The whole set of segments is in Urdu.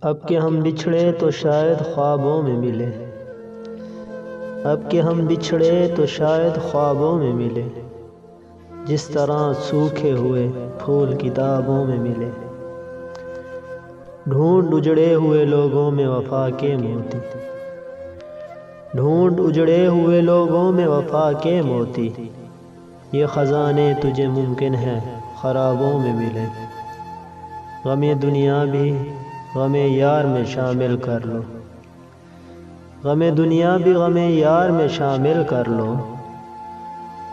اب کہ ہم بچھڑے تو شاید خوابوں میں ملے، اب کہ ہم بچھڑے تو شاید خوابوں میں ملے، جس طرح سوکھے ہوئے پھول کتابوں میں ملے۔ ڈھونڈ اجڑے ہوئے لوگوں میں وفا کے موتی، ڈھونڈ اجڑے ہوئے لوگوں میں وفا کے موتی، یہ خزانے تجھے ممکن ہے خرابوں میں ملے۔ غم دنیا بھی غم یار میں شامل کر لو، غم دنیا بھی غم یار میں شامل کر لو،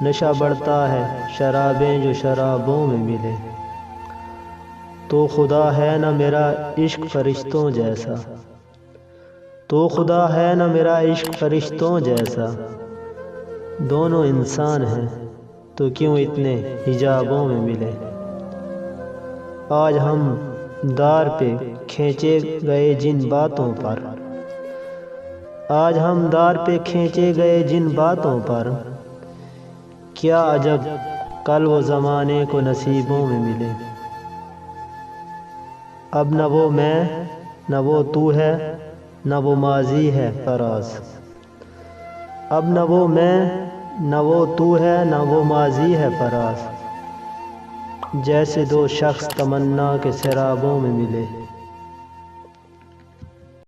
نشہ بڑھتا ہے شرابیں جو شرابوں میں ملے۔ تو خدا ہے نہ میرا عشق فرشتوں جیسا، تو خدا ہے نہ میرا عشق فرشتوں جیسا، دونوں انسان ہیں تو کیوں اتنے حجابوں میں ملے۔ آج ہم دار پہ کھینچے گئے جن باتوں پر، آج ہم دار پہ کھینچے گئے جن باتوں پر، کیا عجب کل وہ زمانے کو نصیبوں میں ملے۔ اب نہ وہ میں نہ وہ تو ہے، نہ وہ ماضی ہے فراز، اب نہ وہ میں نہ وہ تو ہے، نہ وہ ماضی ہے فراز، جیسے دو شخص تمنا کے سرابوں میں ملے۔